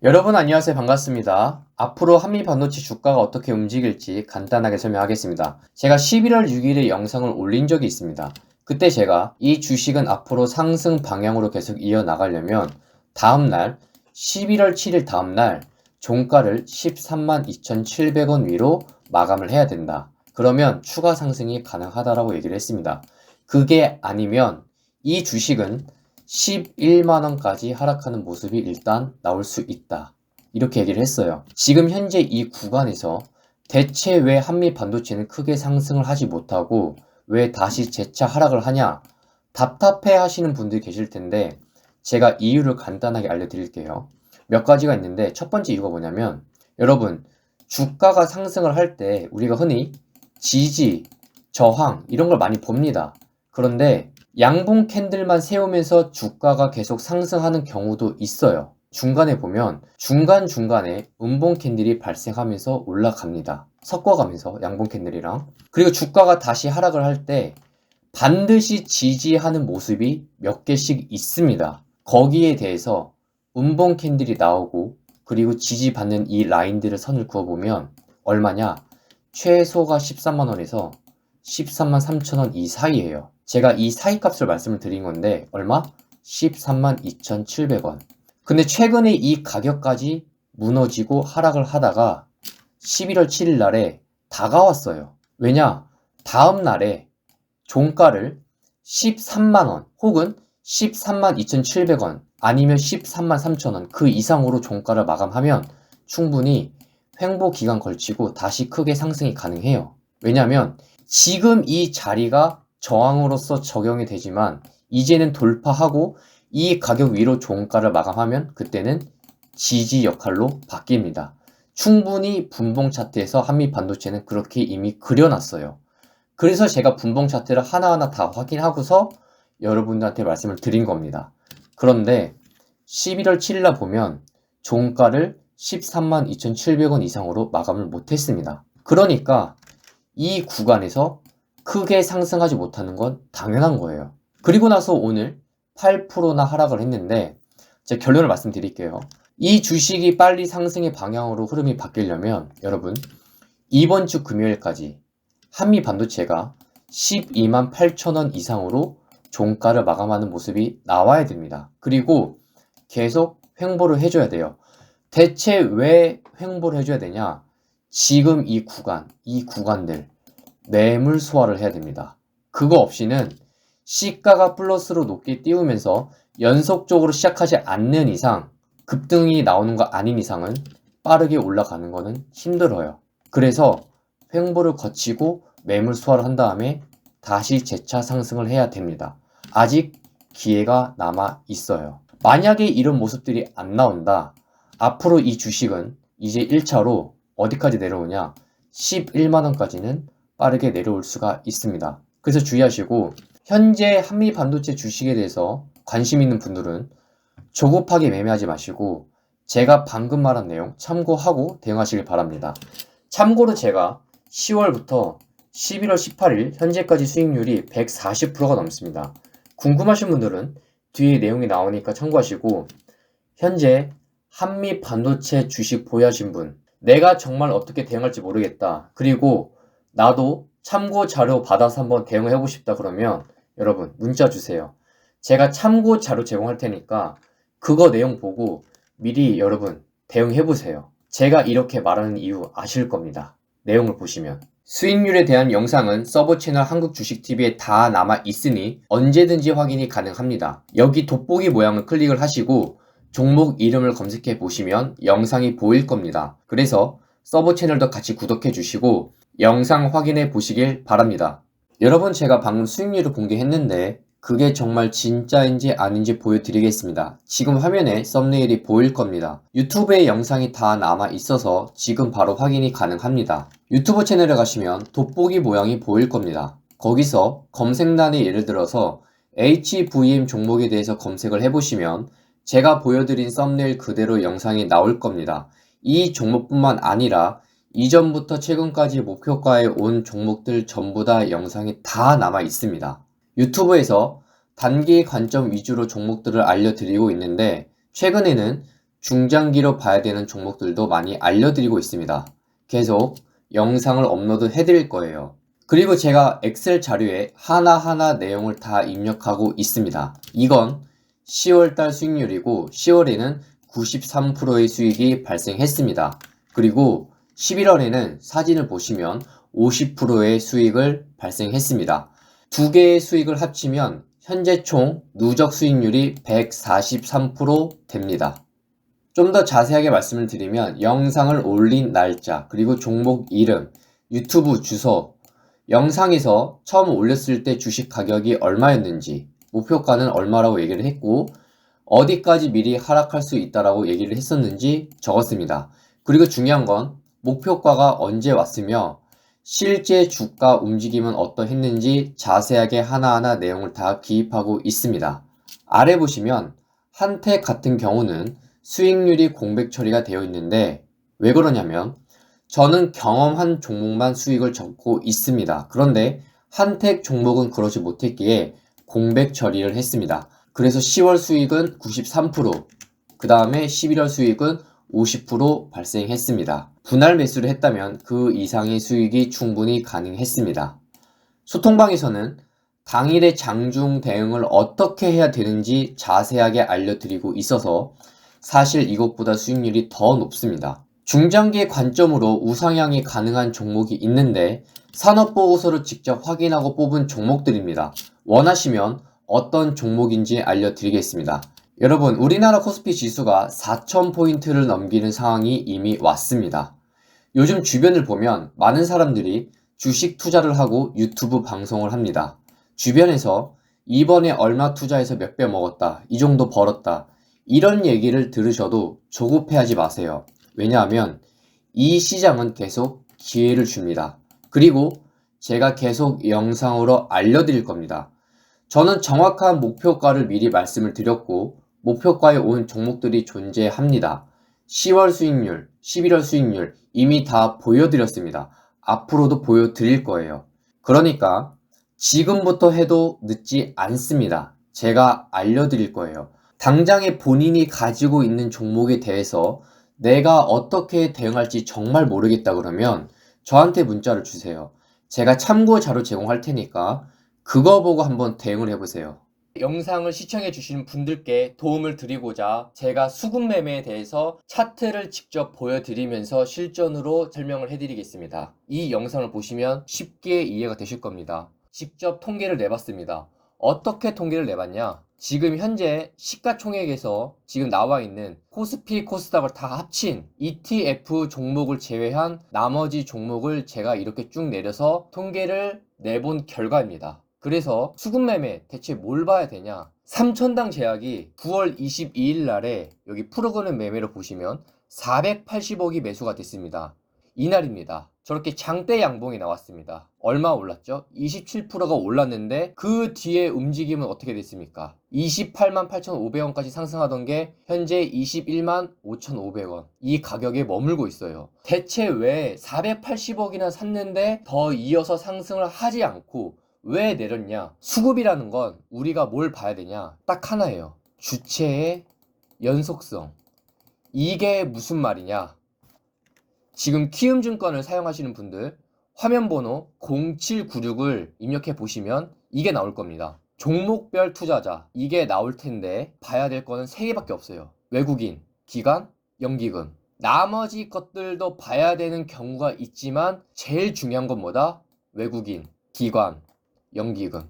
여러분 안녕하세요. 반갑습니다. 앞으로 한미 반도체 주가가 어떻게 움직일지 간단하게 설명하겠습니다. 제가 11월 6일에 영상을 올린 적이 있습니다. 그때 제가 이 주식은 앞으로 상승 방향으로 계속 이어나가려면 다음날 11월 7일 다음날 종가를 13만 2,700원 위로 마감을 해야 된다. 그러면 추가 상승이 가능하다라고 얘기를 했습니다. 그게 아니면 이 주식은 11만원까지 하락하는 모습이 일단 나올 수 있다. 이렇게 얘기를 했어요. 지금 현재 이 구간에서 대체 왜 한미 반도체는 크게 상승을 하지 못하고 왜 다시 재차 하락을 하냐? 답답해 하시는 분들이 계실 텐데 제가 이유를 간단하게 알려드릴게요. 몇 가지가 있는데 첫 번째 이유가 뭐냐면 여러분 주가가 상승을 할 때 우리가 흔히 지지, 저항 이런 걸 많이 봅니다. 그런데 양봉 캔들만 세우면서 주가가 계속 상승하는 경우도 있어요. 중간에 보면 중간중간에 음봉 캔들이 발생하면서 올라갑니다. 섞어가면서 양봉 캔들이랑. 그리고 주가가 다시 하락을 할 때 반드시 지지하는 모습이 몇 개씩 있습니다. 거기에 대해서 음봉 캔들이 나오고 그리고 지지받는 이 라인들을 선을 그어보면 얼마냐? 최소가 13만원에서 13만 3천원 이 사이에요. 제가 이 사이 값을 말씀을 드린 건데 얼마? 13만 2,700원. 근데 최근에 이 가격까지 무너지고 하락을 하다가 11월 7일 날에 다가왔어요. 왜냐? 다음 날에 종가를 13만원 혹은 13만 2,700원 아니면 13만 3천원 그 이상으로 종가를 마감하면 충분히 횡보 기간 걸치고 다시 크게 상승이 가능해요. 왜냐하면 지금 이 자리가 저항으로서 적용이 되지만 이제는 돌파하고 이 가격 위로 종가를 마감하면 그때는 지지 역할로 바뀝니다. 충분히 분봉 차트에서 한미 반도체는 그렇게 이미 그려놨어요. 그래서 제가 분봉 차트를 하나하나 다 확인하고서 여러분들한테 말씀을 드린 겁니다. 그런데 11월 7일날 보면 종가를 13만 2,700원 이상으로 마감을 못했습니다. 그러니까 이 구간에서 크게 상승하지 못하는 건 당연한 거예요. 그리고 나서 오늘 8%나 하락을 했는데 제 결론을 말씀드릴게요. 이 주식이 빨리 상승의 방향으로 흐름이 바뀌려면 여러분 이번 주 금요일까지 한미 반도체가 12만 8천원 이상으로 종가를 마감하는 모습이 나와야 됩니다. 그리고 계속 횡보를 해줘야 돼요. 대체 왜 횡보를 해줘야 되냐? 지금 이 구간들 매물 소화를 해야 됩니다. 그거 없이는 시가가 플러스로 높게 띄우면서 연속적으로 시작하지 않는 이상 급등이 나오는 거 아닌 이상은 빠르게 올라가는 거는 힘들어요. 그래서 횡보를 거치고 매물 소화를 한 다음에 다시 재차 상승을 해야 됩니다. 아직 기회가 남아 있어요. 만약에 이런 모습들이 안 나온다. 앞으로 이 주식은 이제 1차로 어디까지 내려오냐? 11만원까지는 빠르게 내려올 수가 있습니다. 그래서 주의하시고 현재 한미 반도체 주식에 대해서 관심 있는 분들은 조급하게 매매하지 마시고 제가 방금 말한 내용 참고하고 대응하시길 바랍니다. 참고로 제가 10월부터 11월 18일 현재까지 수익률이 140%가 넘습니다. 궁금하신 분들은 뒤에 내용이 나오니까 참고하시고 현재 한미 반도체 주식 보유하신 분 내가 정말 어떻게 대응할지 모르겠다. 그리고 나도 참고 자료 받아서 한번 대응해보고 싶다 그러면 여러분 문자 주세요. 제가 참고 자료 제공할 테니까 그거 내용 보고 미리 여러분 대응해보세요. 제가 이렇게 말하는 이유 아실 겁니다. 내용을 보시면. 수익률에 대한 영상은 서버 채널 한국주식TV에 다 남아 있으니 언제든지 확인이 가능합니다. 여기 돋보기 모양을 클릭을 하시고 종목 이름을 검색해 보시면 영상이 보일 겁니다. 그래서 서버 채널도 같이 구독해 주시고 영상 확인해 보시길 바랍니다. 여러분 제가 방금 수익률을 공개했는데 그게 정말 진짜인지 아닌지 보여드리겠습니다. 지금 화면에 썸네일이 보일 겁니다. 유튜브에 영상이 다 남아 있어서 지금 바로 확인이 가능합니다. 유튜브 채널에 가시면 돋보기 모양이 보일 겁니다. 거기서 검색란에 예를 들어서 HVM 종목에 대해서 검색을 해보시면 제가 보여드린 썸네일 그대로 영상이 나올 겁니다. 이 종목뿐만 아니라 이전부터 최근까지 목표가에 온 종목들 전부 다 영상이 다 남아 있습니다. 유튜브에서 단기 관점 위주로 종목들을 알려드리고 있는데 최근에는 중장기로 봐야 되는 종목들도 많이 알려드리고 있습니다. 계속 영상을 업로드 해드릴 거예요. 그리고 제가 엑셀 자료에 하나하나 내용을 다 입력하고 있습니다. 이건 10월달 수익률이고 10월에는 93%의 수익이 발생했습니다. 그리고 11월에는 사진을 보시면 50%의 수익을 발생했습니다. 두 개의 수익을 합치면 현재 총 누적 수익률이 143% 됩니다. 좀 더 자세하게 말씀을 드리면 영상을 올린 날짜, 그리고 종목 이름, 유튜브 주소, 영상에서 처음 올렸을 때 주식 가격이 얼마였는지, 목표가는 얼마라고 얘기를 했고 어디까지 미리 하락할 수 있다라고 얘기를 했었는지 적었습니다. 그리고 중요한 건 목표가가 언제 왔으며 실제 주가 움직임은 어떠했는지 자세하게 하나하나 내용을 다 기입하고 있습니다. 아래 보시면 한택 같은 경우는 수익률이 공백 처리가 되어 있는데 왜 그러냐면 저는 경험한 종목만 수익을 적고 있습니다. 그런데 한택 종목은 그러지 못했기에 공백 처리를 했습니다. 그래서 10월 수익은 93%, 그 다음에 11월 수익은 50% 발생했습니다. 분할 매수를 했다면 그 이상의 수익이 충분히 가능했습니다. 소통방에서는 당일의 장중 대응을 어떻게 해야 되는지 자세하게 알려드리고 있어서 사실 이것보다 수익률이 더 높습니다. 중장기의 관점으로 우상향이 가능한 종목이 있는데 산업보고서를 직접 확인하고 뽑은 종목들입니다. 원하시면 어떤 종목인지 알려드리겠습니다. 여러분, 우리나라 코스피 지수가 4,000포인트를 넘기는 상황이 이미 왔습니다. 요즘 주변을 보면 많은 사람들이 주식 투자를 하고 유튜브 방송을 합니다. 주변에서 이번에 얼마 투자해서 몇 배 먹었다, 이 정도 벌었다, 이런 얘기를 들으셔도 조급해하지 마세요. 왜냐하면 이 시장은 계속 기회를 줍니다. 그리고 제가 계속 영상으로 알려드릴 겁니다. 저는 정확한 목표가를 미리 말씀을 드렸고 목표가에 온 종목들이 존재합니다. 10월 수익률, 11월 수익률 이미 다 보여드렸습니다. 앞으로도 보여드릴 거예요. 그러니까 지금부터 해도 늦지 않습니다. 제가 알려드릴 거예요. 당장에 본인이 가지고 있는 종목에 대해서 내가 어떻게 대응할지 정말 모르겠다 그러면 저한테 문자를 주세요. 제가 참고 자료 제공할 테니까 그거 보고 한번 대응을 해보세요. 영상을 시청해 주신 분들께 도움을 드리고자 제가 수급 매매에 대해서 차트를 직접 보여드리면서 실전으로 설명을 해드리겠습니다. 이 영상을 보시면 쉽게 이해가 되실 겁니다. 직접 통계를 내봤습니다. 어떻게 통계를 내봤냐? 지금 현재 시가총액에서 지금 나와 있는 코스피, 코스닥을 다 합친 ETF 종목을 제외한 나머지 종목을 제가 이렇게 쭉 내려서 통계를 내본 결과입니다. 그래서 수급매매 대체 뭘 봐야 되냐? 삼천당 제약이 9월 22일 날에 여기 프로그램 매매로 보시면 480억이 매수가 됐습니다. 이날입니다. 저렇게 장대 양봉이 나왔습니다. 얼마 올랐죠? 27%가 올랐는데 그 뒤에 움직임은 어떻게 됐습니까? 28만 8,500원까지 상승하던 게 현재 21만 5,500원. 이 가격에 머물고 있어요. 대체 왜 480억이나 샀는데 더 이어서 상승을 하지 않고 왜 내렸냐? 수급이라는 건 우리가 뭘 봐야 되냐? 딱 하나예요. 주체의 연속성. 이게 무슨 말이냐? 지금 키움증권을 사용하시는 분들 화면번호 0796을 입력해 보시면 이게 나올 겁니다. 종목별 투자자 이게 나올 텐데 봐야 될 거는 3개밖에 없어요. 외국인, 기관, 연기금. 나머지 것들도 봐야 되는 경우가 있지만 제일 중요한 건 뭐다? 외국인, 기관, 연기금.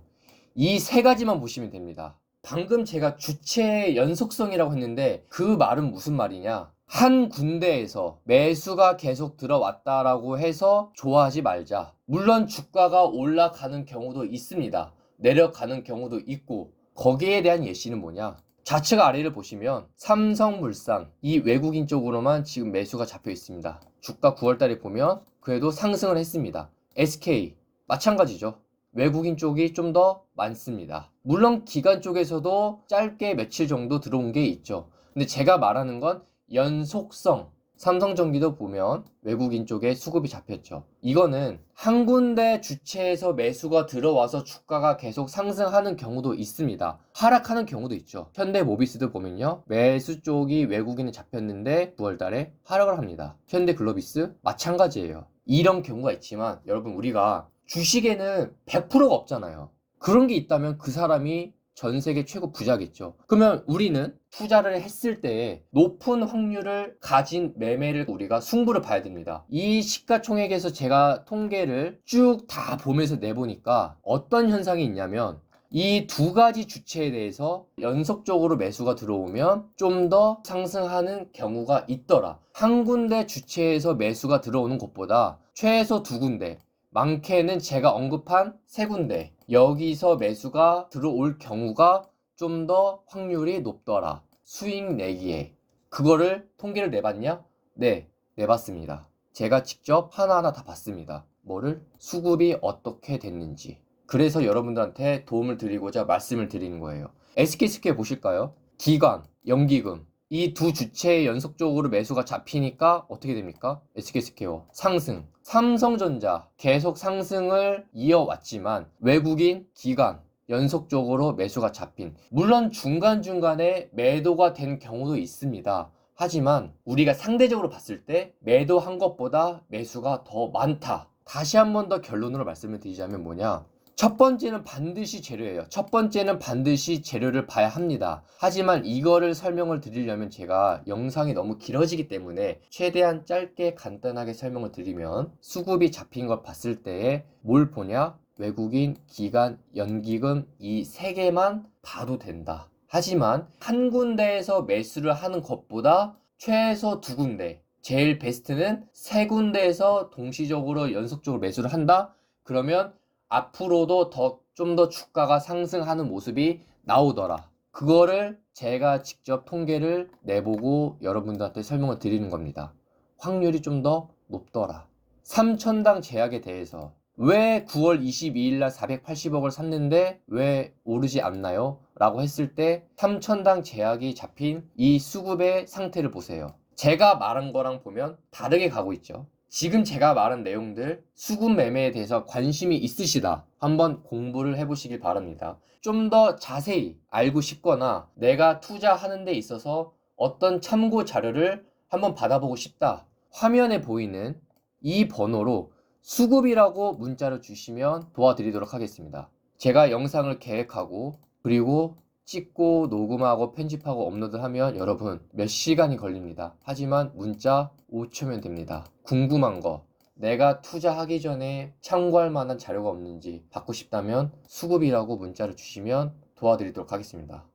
이 3가지만 보시면 됩니다. 방금 제가 주체의 연속성이라고 했는데 그 말은 무슨 말이냐? 한 군데에서 매수가 계속 들어왔다라고 해서 좋아하지 말자. 물론 주가가 올라가는 경우도 있습니다. 내려가는 경우도 있고 거기에 대한 예시는 뭐냐? 좌측 아래를 보시면 삼성물산 이 외국인 쪽으로만 지금 매수가 잡혀 있습니다. 주가 9월달에 보면 그래도 상승을 했습니다. SK 마찬가지죠. 외국인 쪽이 좀 더 많습니다. 물론 기관 쪽에서도 짧게 며칠 정도 들어온 게 있죠. 근데 제가 말하는 건 연속성, 삼성전기도 보면 외국인 쪽에 수급이 잡혔죠. 이거는 한 군데 주체에서 매수가 들어와서 주가가 계속 상승하는 경우도 있습니다. 하락하는 경우도 있죠. 현대모비스도 보면요, 매수 쪽이 외국인에 잡혔는데 9월 달에 하락을 합니다. 현대글로비스 마찬가지예요. 이런 경우가 있지만 여러분, 우리가 주식에는 100%가 없잖아요. 그런 게 있다면 그 사람이 전 세계 최고 부자겠죠. 그러면 우리는 투자를 했을 때 높은 확률을 가진 매매를 우리가 승부를 봐야 됩니다. 이 시가총액에서 제가 통계를 쭉 다 보면서 내보니까 어떤 현상이 있냐면, 이 두 가지 주체에 대해서 연속적으로 매수가 들어오면 좀 더 상승하는 경우가 있더라. 한 군데 주체에서 매수가 들어오는 것보다 최소 두 군데, 많게는 제가 언급한 세 군데, 여기서 매수가 들어올 경우가 좀 더 확률이 높더라. 수익 내기에. 그거를 통계를 내봤냐? 네, 내봤습니다. 제가 직접 하나하나 다 봤습니다. 뭐를? 수급이 어떻게 됐는지. 그래서 여러분들한테 도움을 드리고자 말씀을 드리는 거예요. SK스퀘어 보실까요? 기관, 연기금, 이 두 주체에 연속적으로 매수가 잡히니까 어떻게 됩니까? SK스퀘어 상승. 삼성전자 계속 상승을 이어왔지만 외국인, 기관 연속적으로 매수가 잡힌, 물론 중간중간에 매도가 된 경우도 있습니다. 하지만 우리가 상대적으로 봤을 때 매도한 것보다 매수가 더 많다. 다시 한 번 더 결론으로 말씀을 드리자면 뭐냐? 첫 번째는 반드시 재료예요. 첫 번째는 반드시 재료를 봐야 합니다. 하지만 이거를 설명을 드리려면 제가 영상이 너무 길어지기 때문에 최대한 짧게 간단하게 설명을 드리면, 수급이 잡힌 걸 봤을 때에 뭘 보냐? 외국인, 기관, 연기금 이 세 개만 봐도 된다. 하지만 한 군데에서 매수를 하는 것보다 최소 두 군데, 제일 베스트는 세 군데에서 동시적으로 연속적으로 매수를 한다? 그러면 앞으로도 좀 더 주가가 상승하는 모습이 나오더라. 그거를 제가 직접 통계를 내보고 여러분들한테 설명을 드리는 겁니다. 확률이 좀 더 높더라. 3천당 제약에 대해서 왜 9월 22일 날 480억을 샀는데 왜 오르지 않나요? 라고 했을 때 3천당 제약이 잡힌 이 수급의 상태를 보세요. 제가 말한 거랑 보면 다르게 가고 있죠. 지금 제가 말한 내용들, 수급 매매에 대해서 관심이 있으시다, 한번 공부를 해보시길 바랍니다. 좀 더 자세히 알고 싶거나 내가 투자하는 데 있어서 어떤 참고 자료를 한번 받아보고 싶다, 화면에 보이는 이 번호로 수급이라고 문자를 주시면 도와드리도록 하겠습니다. 제가 영상을 계획하고 그리고 찍고 녹음하고 편집하고 업로드하면 여러분 몇 시간이 걸립니다. 하지만 문자 5초면 됩니다. 궁금한 거, 내가 투자하기 전에 참고할 만한 자료가 없는지 받고 싶다면 수급이라고 문자를 주시면 도와드리도록 하겠습니다.